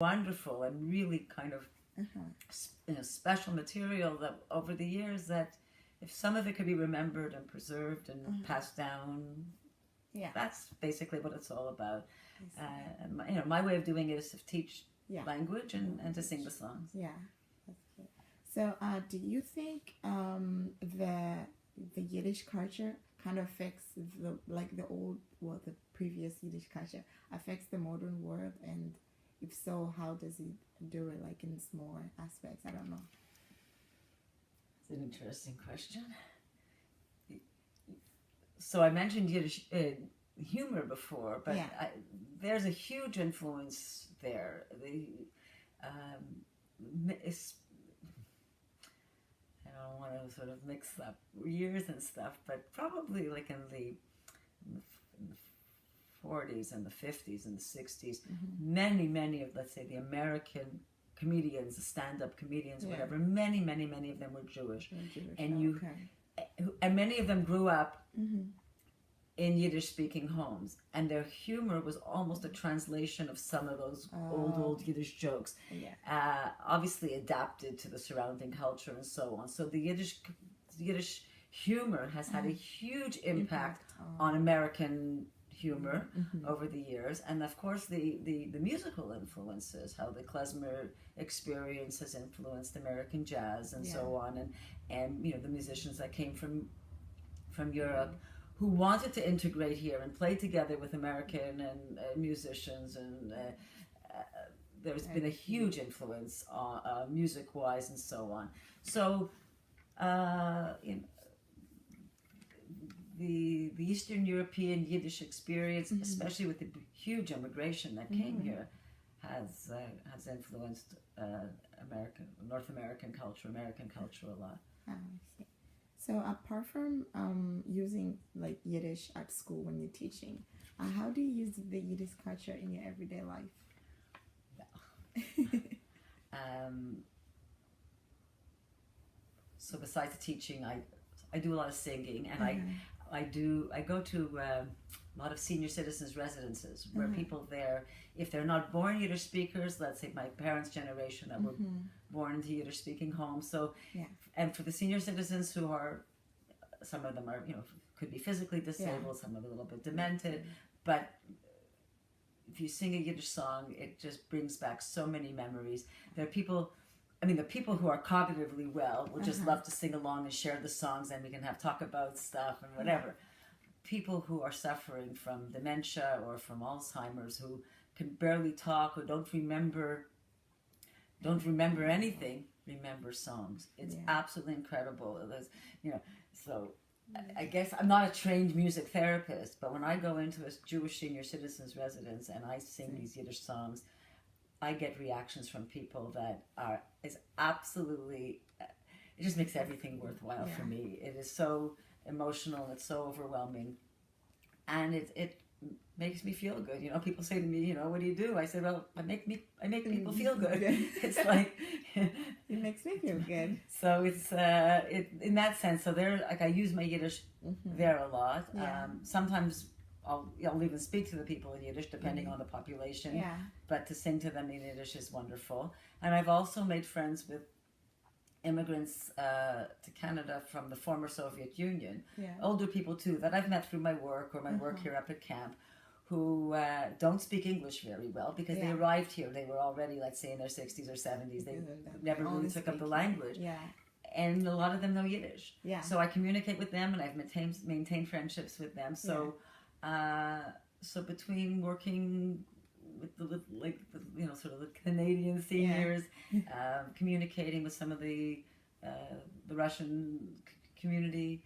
wonderful and really kind of special material that over the years, that if some of it could be remembered and preserved and passed down, that's basically what it's all about. And my way of doing it is to teach language and to sing the songs. Yeah, that's good. So, do you think the Yiddish culture kind of affects the previous Yiddish culture affects the modern world, and if so, how does it do it, like in small aspects? I don't know. It's an interesting question. So I mentioned Yiddish humor before, but there's a huge influence there. I don't want to sort of mix up years and stuff, but probably like in the 40s and the 50s and the 60s, many of, let's say, the American comedians, the stand-up comedians, whatever, many of them were Jewish. And and many of them grew up in Yiddish-speaking homes, and their humor was almost a translation of some of those old Yiddish jokes, obviously adapted to the surrounding culture and so on. So the Yiddish humor has had a huge impact on American humor over the years, and of course the musical influences, how the klezmer experience has influenced American jazz and so on, and the musicians that came from Europe who wanted to integrate here and play together with American and musicians, and there's been a huge influence music-wise and so on. So the Eastern European Yiddish experience, especially with the huge immigration that came here, has influenced North American culture a lot. I see. So apart from using like Yiddish at school when you're teaching, how do you use the Yiddish culture in your everyday life? So besides the teaching, I do a lot of singing, and I go to a lot of senior citizens residences where people there, if they're not born Yiddish speakers, let's say my parents' generation that were born into Yiddish speaking homes, so and for the senior citizens who are, some of them are could be physically disabled, some are a little bit demented, but if you sing a Yiddish song, it just brings back so many memories. There are people, the people who are cognitively well will just love to sing along and share the songs, and we can talk about stuff and whatever. People who are suffering from dementia or from Alzheimer's, who can barely talk or don't remember anything, remember songs. It's absolutely incredible. So I guess I'm not a trained music therapist, but when I go into a Jewish senior citizens residence and I sing these Yiddish songs, I get reactions from people that is absolutely, it just makes everything worthwhile for me. It is so emotional, it's so overwhelming, and it makes me feel good. People say to me, what do you do? I say, well, I make people feel good. It's like it makes me feel good. So it's in that sense. So there, like, I use my Yiddish there a lot. Sometimes I'll even speak to the people in Yiddish depending on the population. But to sing to them in Yiddish is wonderful. And I've also made friends with immigrants to Canada from the former Soviet Union, older people too, that I've met through my work or my work here up at camp, who don't speak English very well because they arrived here. They were already, let's say, in their 60s or 70s. They never really took up the language. And a lot of them know Yiddish. So I communicate with them, and I've maintained friendships with them. So so between working with sort of the Canadian seniors, communicating with some of the Russian community,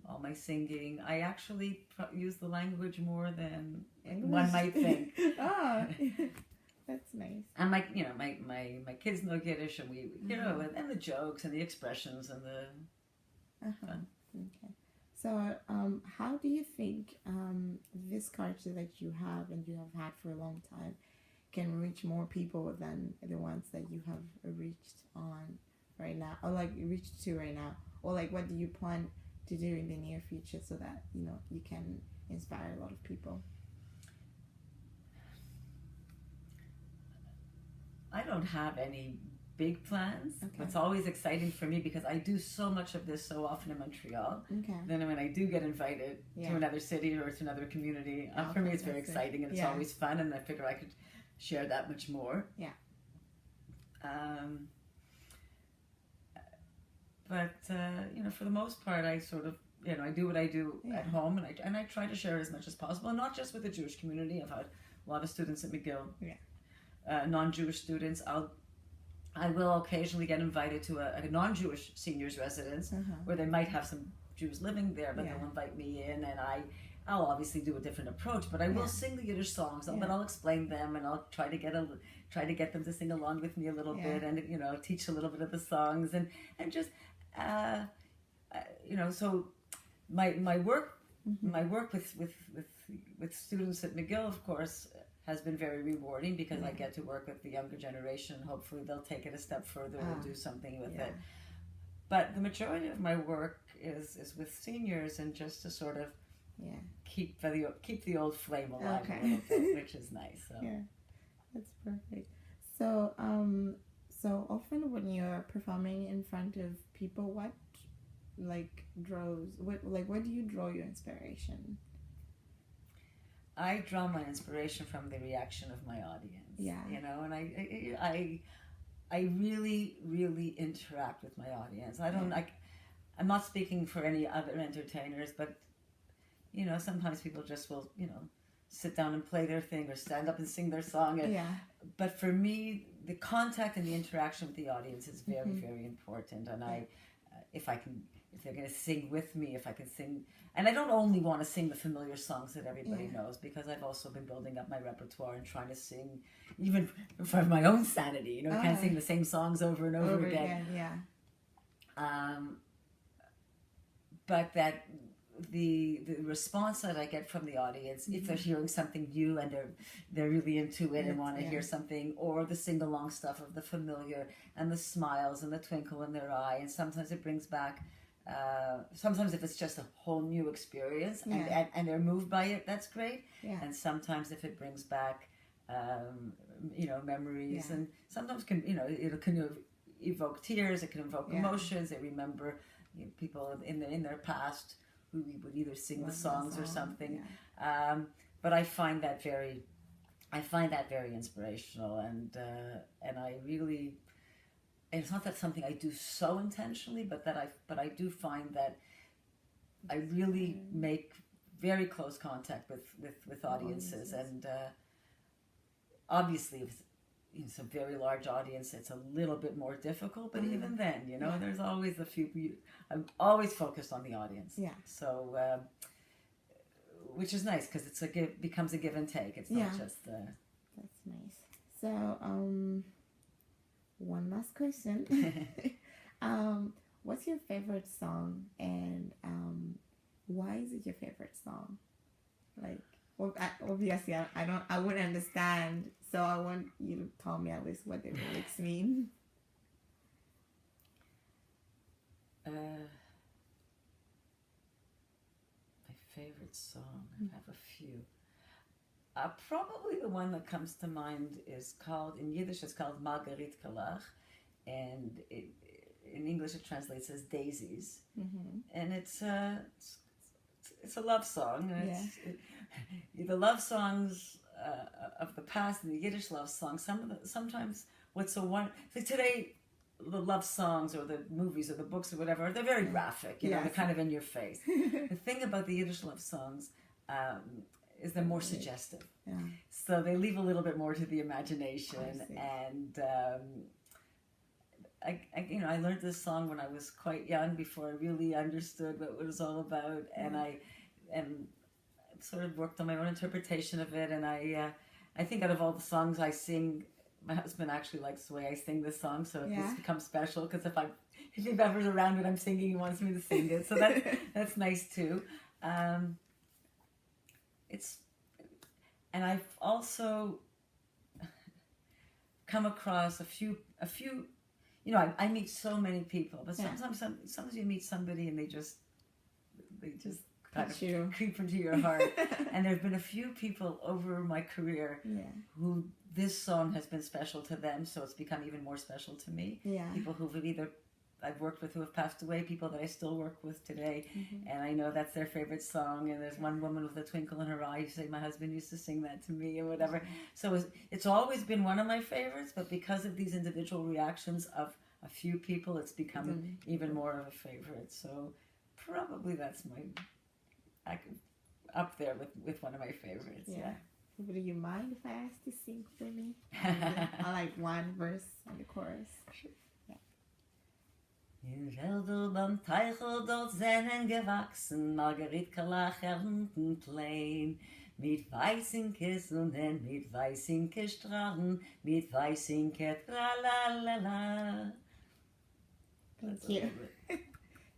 all my singing, I actually use the language more than one might think. That's nice. And my kids know Yiddish, and we and the jokes and the expressions and the fun. Okay. So, how do you think this culture that you have and you have had for a long time can reach more people than the ones that you have reached on right now, or like reached to right now, or like what do you plan to do in the near future so that you can inspire a lot of people? I don't have any big plans. Okay. It's always exciting for me because I do so much of this so often in Montreal. Okay. Then when I do get invited to another city or to another community, for me it's very exciting and it's always fun, and I figure I could share that much more. Yeah. But for the most part, I sort of I do what I do at home, and I try to share as much as possible, and not just with the Jewish community. I've had a lot of students at McGill, non-Jewish students. I will occasionally get invited to a non-Jewish seniors residence where they might have some Jews living there, but they'll invite me in, and I'll obviously do a different approach, but I will sing the Yiddish songs, but I'll explain them, and I'll try to get them to sing along with me a little bit, and teach a little bit of the songs, and just so my work with students at McGill, of course, has been very rewarding because I get to work with the younger generation. Hopefully they'll take it a step further and do something with it. But the majority of my work is with seniors, and just to sort of keep the old flame alive a little bit, which is nice. So. Yeah, that's perfect. So so often when you're performing in front of people, what do you draw your inspiration? I draw my inspiration from the reaction of my audience. Yeah. And I really, really interact with my audience. I'm not speaking for any other entertainers, but sometimes people just will, sit down and play their thing or stand up and sing their song. But for me, the contact and the interaction with the audience is very, very important. And if they're going to sing with me, if I can sing. And I don't only want to sing the familiar songs that everybody knows, because I've also been building up my repertoire and trying to sing, even for my own sanity. I can't sing the same songs over and over again. But that the response that I get from the audience, if they're hearing something new and they're really into it and want to hear something, or the sing-along stuff of the familiar and the smiles and the twinkle in their eye, and sometimes it brings back sometimes if it's just a whole new experience and they're moved by it, that's great. And sometimes if it brings back memories, and sometimes it can evoke tears, it can evoke emotions. They remember people in their past who we would either sing the songs or something. But I find that very inspirational, and I really. And it's not that something I do so intentionally, but I do find that I really make very close contact with audiences, and obviously if it's a very large audience, it's a little bit more difficult. But even then, there's always a few. I'm always focused on the audience. So, which is nice because becomes a give and take. It's not just. That's nice. So, one last question. What's your favorite song, and why is it your favorite song? Obviously, I wouldn't understand, so I want you to tell me at least what the lyrics mean. My favorite song. I have a few. Probably the one that comes to mind is called, in Yiddish, it's called Margarit Kalach, and in English it translates as Daisies. And it's a love song. And the love songs of the past and the Yiddish love songs, sometimes what's so wonderful, like today, the love songs or the movies or the books or whatever, they're very graphic, they're kind of in your face. The thing about the Yiddish love songs is they're more suggestive. So they leave a little bit more to the imagination. And I learned this song when I was quite young, before I really understood what it was all about, and I sort of worked on my own interpretation of it. And I think out of all the songs I sing, my husband actually likes the way I sing this song, so this becomes special, because if he's ever around when I'm singing, he wants me to sing it, so that's nice too. And I've also come across a few. I meet so many people, but sometimes you meet somebody and they just kind of creep into your heart. And there have been a few people over my career who this song has been special to them, so it's become even more special to me. People who've either I've worked with who have passed away, people that I still work with today, and I know that's their favorite song. And there's one woman with a twinkle in her eye who say, my husband used to sing that to me, or whatever. So it's always been one of my favorites, but because of these individual reactions of a few people, it's become even more of a favorite. So probably that's up there with one of my favorites. Yeah. Would you mind if I ask to sing for me? I like one verse and the chorus. Sure. In Wälder beim Teichel dort seien gewachsen, Margaritkalachernden Plein, mit weißinke Sonnen, mit weißinke Strahlen, mit weißinke Tralalala. Thank you.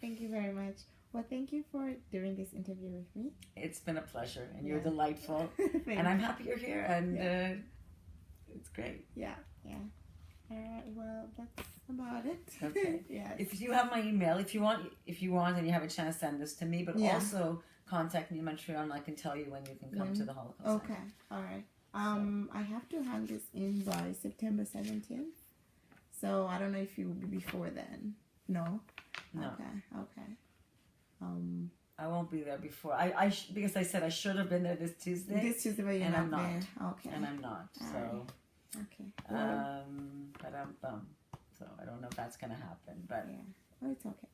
Thank you very much. Well, thank you for doing this interview with me. It's been a pleasure, and you're delightful. And I'm happy you're here, and it's great. Yeah. All right, well, that's about it. Okay. If you have my email, if you want, and you have a chance, send this to me. But also contact me in Montreal, and I can tell you when you can come to the Holocaust. Okay. All right. I have to hand this in by September 17th. So I don't know if you will be before then. No. Okay. I won't be there before. Because I said I should have been there this Tuesday. This Tuesday, but you're and not I'm not. there. Okay. And I'm not. All so. Right. Okay. But I'm bummed. So I don't know if that's gonna happen. But oh, it's okay.